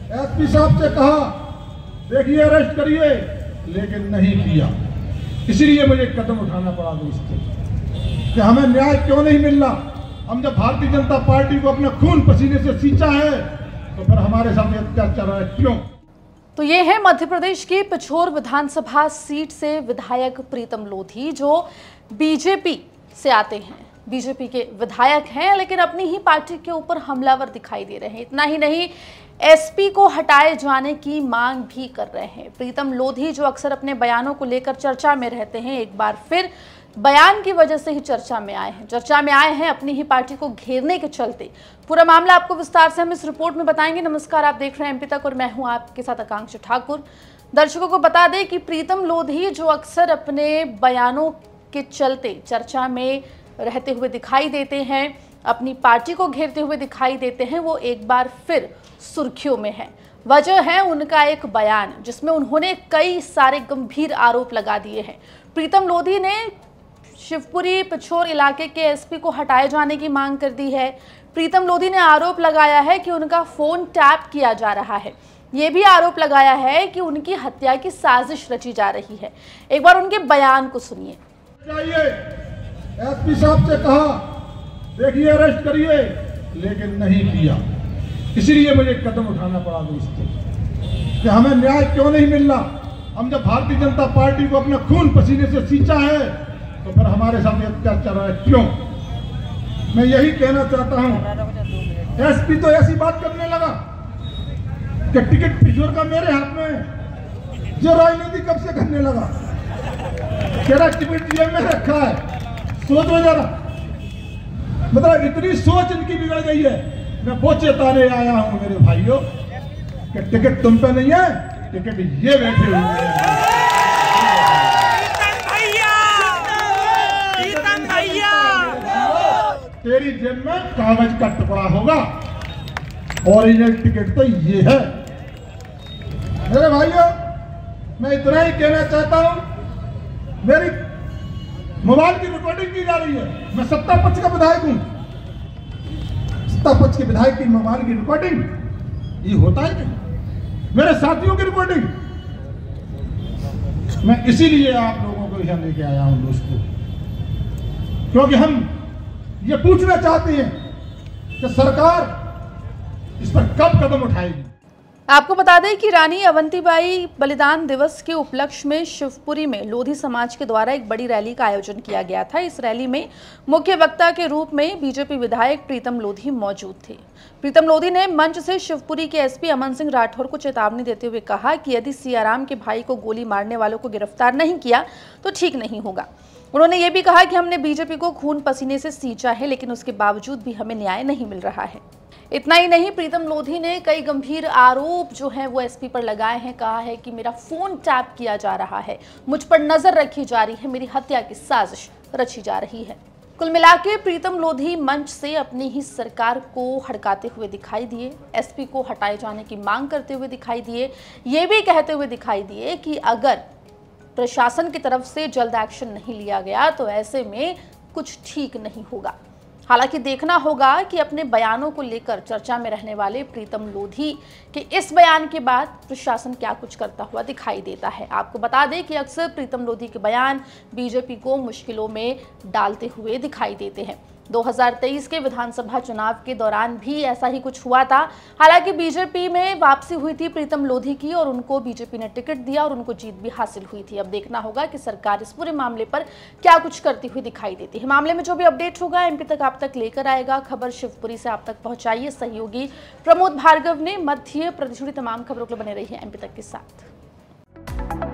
SP साहब से कहा देखिए अरेस्ट करिए, लेकिन नहीं किया। इसलिए मुझे कदम उठाना पड़ा दोस्तों कि हमें न्याय क्यों नहीं मिल रहा। हम जब भारतीय जनता पार्टी को अपना खून पसीने से सींचा है तो फिर हमारे साथ अत्याचार है क्यों? तो ये है मध्य प्रदेश की पिछोर विधानसभा सीट से विधायक प्रीतम लोधी, जो बीजेपी से आते हैं, बीजेपी के विधायक हैं, लेकिन अपनी ही पार्टी के ऊपर हमलावर दिखाई दे रहे हैं। इतना ही नहीं, एसपी को हटाए जाने की मांग भी कर रहे हैं। प्रीतम लोधी जो अक्सर अपने बयानों को लेकर चर्चा में रहते हैं, एक बार फिर बयान की वजह से ही चर्चा में आए हैं अपनी ही पार्टी को घेरने के चलते। पूरा मामला आपको विस्तार से हम इस रिपोर्ट में बताएंगे। नमस्कार, आप देख रहे हैं एमपी तक और मैं हूं आपके साथ आकांक्षा ठाकुर। दर्शकों को बता दें कि प्रीतम लोधी जो अक्सर अपने बयानों के चलते चर्चा में रहते हुए दिखाई देते हैं, अपनी पार्टी को घेरते हुए दिखाई देते हैं, वो एक बार फिर सुर्खियों में है। वजह है उनका एक बयान जिसमें उन्होंने कई सारे गंभीर आरोप लगा दिए हैं। प्रीतम लोधी ने शिवपुरी पिछोर इलाके के एसपी को हटाए जाने की मांग कर दी है। प्रीतम लोधी ने आरोप लगाया है कि उनका फोन टैप किया जा रहा है। ये भी आरोप लगाया है कि उनकी हत्या की साजिश रची जा रही है। एक बार उनके बयान को सुनिए। एसपी साहब से कहा देखिए अरेस्ट करिए, लेकिन नहीं किया। इसलिए मुझे कदम उठाना पड़ा दोस्तों कि हमें न्याय क्यों नहीं मिल रहा। हम जब भारतीय जनता पार्टी को अपना खून पसीने से सींचा है तो फिर हमारे साथ अत्याचार है क्यों? मैं यही कहना चाहता हूं। एसपी तो ऐसी बात करने लगा कि टिकट पिछोर का मेरे हाथ में है। जो राजनीति कब से करने लगा, तेरा टिकट जेब में रखा है। सोचो जरा, मतलब इतनी सोच इनकी बिगड़ गई है। मैं वो चेताने आया हूं मेरे भाइयों कि टिकट तुम पे नहीं है, टिकट ये बैठे हुए हैं। तेरी जेब में कागज का टुकड़ा होगा, ओरिजिनल टिकट तो ये है। मेरे भाइयों, मैं इतना ही कहना चाहता हूं। मेरी मोबाइल की रिकॉर्डिंग की जा रही है। मैं सत्ता पक्ष का विधायक हूं। सत्ता पक्ष के विधायक की मोबाइल की रिकॉर्डिंग ये होता है क्या? मेरे साथियों की रिकॉर्डिंग। मैं इसीलिए आप लोगों को यहां लेके आया हूं दोस्तों, क्योंकि हम ये पूछना चाहते हैं कि सरकार इस पर कब कदम उठाएगी। आपको बता दें कि रानी अवंतीबाई बलिदान दिवस के उपलक्ष्य में शिवपुरी में लोधी समाज के द्वारा एक बड़ी रैली का आयोजन किया गया था। इस रैली में मुख्य वक्ता के रूप में बीजेपी विधायक प्रीतम लोधी मौजूद थे। प्रीतम लोधी ने मंच से शिवपुरी के एसपी अमन सिंह राठौर को चेतावनी देते हुए कहा कि यदि सियाराम के भाई को गोली मारने वालों को गिरफ्तार नहीं किया तो ठीक नहीं होगा। उन्होंने ये भी कहा कि हमने बीजेपी को खून पसीने से सींचा है, लेकिन उसके बावजूद भी हमें न्याय नहीं मिल रहा है। इतना ही नहीं, प्रीतम लोधी ने कई गंभीर आरोप जो हैं वो एसपी पर लगाए हैं। कहा है कि मेरा फोन टैप किया जा रहा है, मुझ पर नजर रखी जा रही है, मेरी हत्या की साजिश रची जा रही है। कुल मिलाकर प्रीतम लोधी मंच से अपनी ही सरकार को हड़काते हुए दिखाई दिए, एसपी को हटाए जाने की मांग करते हुए दिखाई दिए, ये भी कहते हुए दिखाई दिए कि अगर प्रशासन की तरफ से जल्द एक्शन नहीं लिया गया तो ऐसे में कुछ ठीक नहीं होगा। हालांकि देखना होगा कि अपने बयानों को लेकर चर्चा में रहने वाले प्रीतम लोधी के इस बयान के बाद प्रशासन क्या कुछ करता हुआ दिखाई देता है। आपको बता दें कि अक्सर प्रीतम लोधी के बयान बीजेपी को मुश्किलों में डालते हुए दिखाई देते हैं। 2023 के विधानसभा चुनाव के दौरान भी ऐसा ही कुछ हुआ था। हालांकि बीजेपी में वापसी हुई थी प्रीतम लोधी की और उनको बीजेपी ने टिकट दिया और उनको जीत भी हासिल हुई थी। अब देखना होगा कि सरकार इस पूरे मामले पर क्या कुछ करती हुई दिखाई देती है। मामले में जो भी अपडेट होगा एमपी तक आप तक लेकर आएगा। खबर शिवपुरी से आप तक पहुंचाइए। सहयोगी प्रमोद भार्गव ने मध्य प्रदेश जुड़ी तमाम खबरों के लिए बने रही है एमपी तक के साथ।